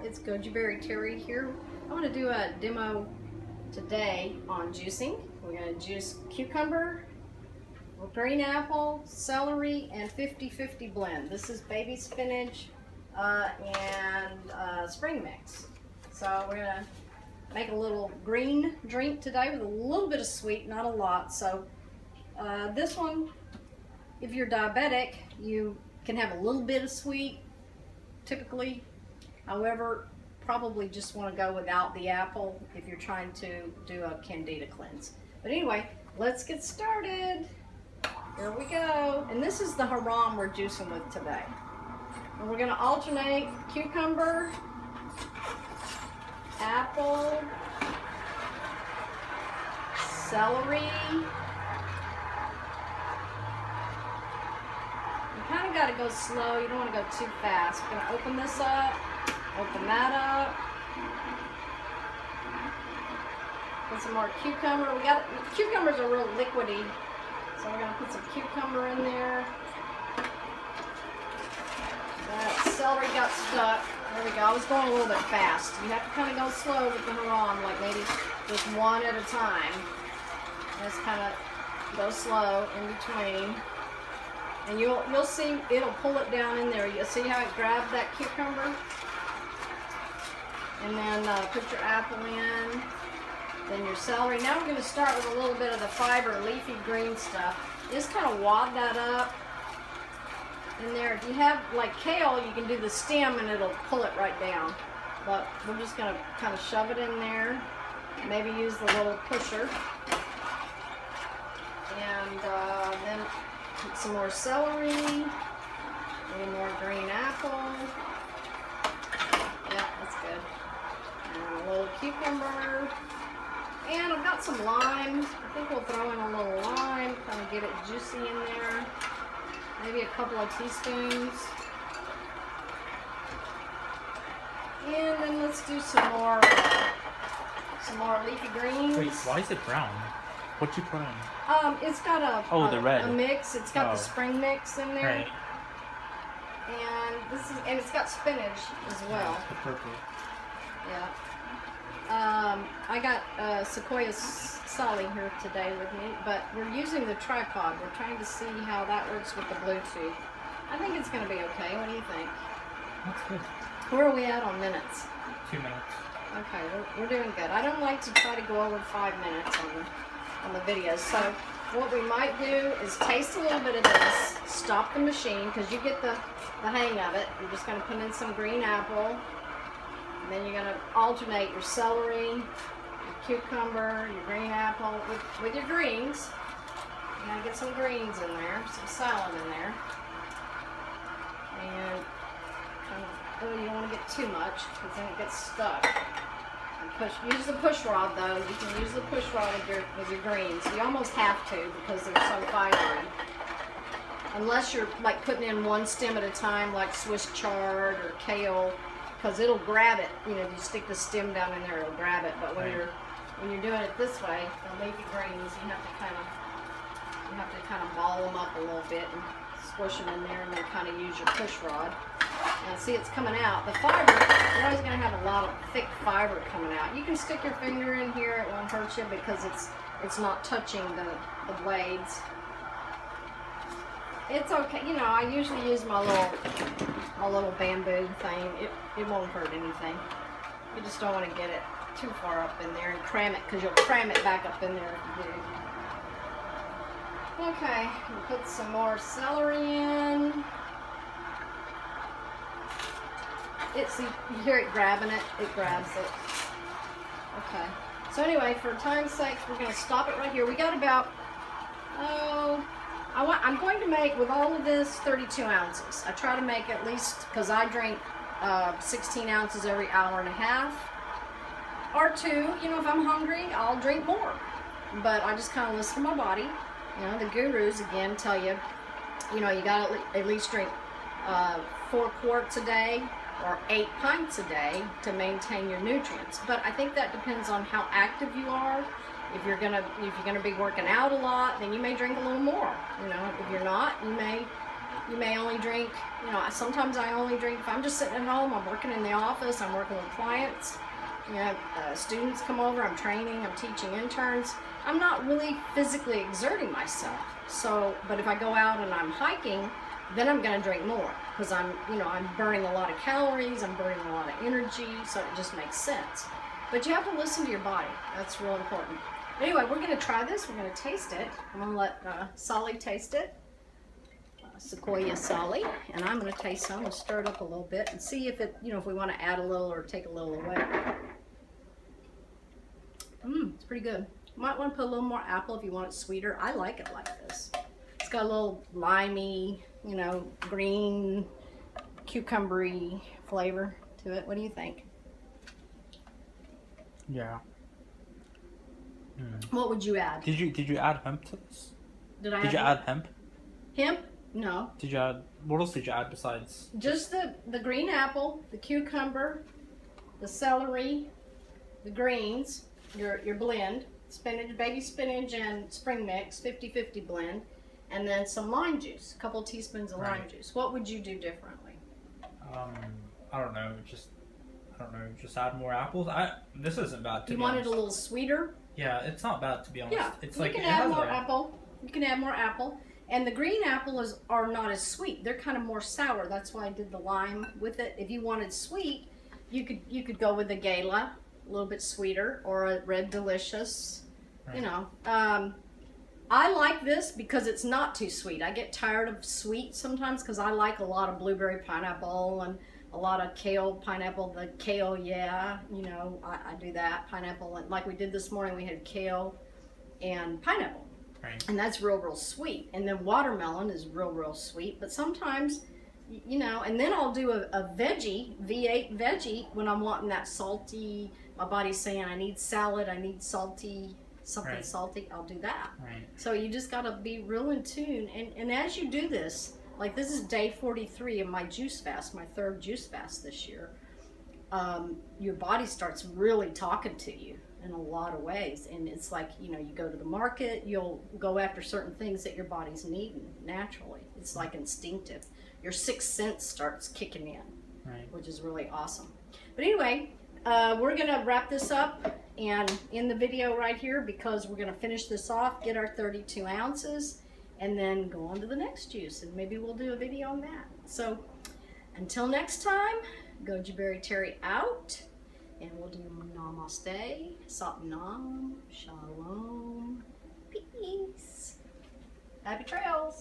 It's Gojiberry Terri here. I'm going to do a demo today on juicing. We're going to juice cucumber, green apple, celery, and 50-50 blend. This is baby spinach and spring mix. So we're going to make a little green drink today with a little bit of sweet, not a lot. So this one, if you're diabetic, you can have a little bit of sweet typically. However, probably just want to go without the apple if you're trying to do a candida cleanse. But anyway, let's get started. Here we go. And this is the Hurom we're juicing with today. And we're going to alternate cucumber, apple, celery. You kind of got to go slow. You don't want to go too fast. We're going to open this up, open that up. Put some more cucumber. Cucumbers are real liquidy, so we're going to put some cucumber in there. That celery got stuck. There we go. I was going a little bit fast. You have to kind of go slow with the Hurom, like maybe just one at a time. Just kind of go slow in between. And you'll see it'll pull it down in there. You'll see how it grabbed that cucumber? And then put your apple in, then your celery. Now we're going to start with a little bit of the fiber, leafy green stuff. Just kind of wad that up in there. If you have like kale, you can do the stem and it'll pull it right down. But we're just going to kind of shove it in there. Maybe use the little pusher. And then put some more celery, a little more green apple. Yeah, that's good. And a little cucumber. And I've got some lime. I think we'll throw in a little lime, kind of get it juicy in there. Maybe a couple of teaspoons. And then let's do some more leafy greens. Wait, why is it brown? What you put in? It's got a mix. It's got the spring mix in there. Right. And it's got spinach as well. The purple. Yeah. I got Sequoia Solly here today with me, but we're using the tripod. We're trying to see how that works with the Bluetooth. I think it's going to be okay. What do you think? That's good. Where are we at on minutes? 2 minutes. Okay, we're doing good. I don't like to try to go over 5 minutes on the videos. So what we might do is taste a little bit of this, stop the machine, because you get the hang of it. You're just going to put in some green apple. And then you're going to alternate your celery, your cucumber, your green apple with your greens. You got to get some greens in there, some salad in there. And you don't want to get too much because then it gets stuck. And use the push rod though. You can use the push rod with your greens. You almost have to because they're so fibery. Unless you're like putting in one stem at a time, like Swiss chard or kale. Because it'll grab it, you know, if you stick the stem down in there, it'll grab it. But when you're doing it this way, the leafy greens, you have to kind of ball them up a little bit and squish them in there, and then kind of use your push rod. And see, it's coming out. The fiber, you're always going to have a lot of thick fiber coming out. You can stick your finger in here; it won't hurt you because it's not touching the blades. It's okay. You know, I usually use my little bamboo thing. It won't hurt anything. You just don't want to get it too far up in there and cram it, because you'll cram it back up in there if you do. Okay, we'll put some more celery in. See, you hear it grabbing it? It grabs it. Okay. So anyway, for time's sake, we're going to stop it right here. We got about, I'm going to make, with all of this, 32 ounces. I try to make at least, because I drink 16 ounces every hour and a half. Or 2, you know, if I'm hungry, I'll drink more. But I just kind of listen to my body. You know, the gurus, again, tell you, you know, you got to at least drink 4 quarts a day or 8 pints a day to maintain your nutrients. But I think that depends on how active you are. If you're gonna be working out a lot, then you may drink a little more. You know, if you're not, you may You may only drink, you know, sometimes I only drink, if I'm just sitting at home, I'm working in the office, I'm working with clients, you know, students come over, I'm training, I'm teaching interns. I'm not really physically exerting myself. So, but if I go out and I'm hiking, then I'm going to drink more because I'm burning a lot of calories, I'm burning a lot of energy, so it just makes sense. But you have to listen to your body. That's real important. Anyway, we're going to try this. We're going to taste it. I'm going to let Solly taste it. Sequoia Solly. And I'm going to taste some and stir it up a little bit and see if it, if we want to add a little or take a little away. It's pretty good. You might want to put a little more apple if you want it sweeter. I like it like this. It's got a little limey, green, cucumbery flavor to it. What do you think? Yeah. What would you add? Did you add hemp to this? Did you add hemp? Hemp? No. Did you add, what else did you add besides? Just the green apple, the cucumber, the celery, the greens, your blend, spinach, baby spinach and spring mix, 50-50 blend, and then some lime juice, a couple teaspoons of lime juice. What would you do differently? I don't know, just add more apples. This isn't bad to be honest. You want it a little sweeter? Yeah, it's not bad to be honest. Yeah, It's you like can it add has more a, apple. You can add more apple. And the green apple are not as sweet. They're kind of more sour. That's why I did the lime with it. If you wanted sweet, you could go with a Gala, a little bit sweeter, or a Red Delicious. Right. I like this because it's not too sweet. I get tired of sweet sometimes because I like a lot of blueberry pineapple and a lot of kale pineapple. The kale, yeah, I do that. Pineapple, and like we did this morning, we had kale and pineapple. Right. And that's real sweet. And then watermelon is real sweet. But sometimes, and then I'll do a veggie, V8 veggie, when I'm wanting that salty, my body's saying I need salad, I need salty, something salty, I'll do that. Right. So you just got to be real in tune. And as you do this, like this is day 43 of my juice fast, my third juice fast this year, your body starts really talking to you in a lot of ways. And it's like, you go to the market, you'll go after certain things that your body's needing naturally. It's like instinctive. Your sixth sense starts kicking in, which is really awesome. But anyway, we're gonna wrap this up and end the video right here because we're gonna finish this off, get our 32 ounces, and then go on to the next juice, and maybe we'll do a video on that. So until next time, Gojiberry Terri out. And we'll do namaste, satnam, shalom, peace. Happy trails.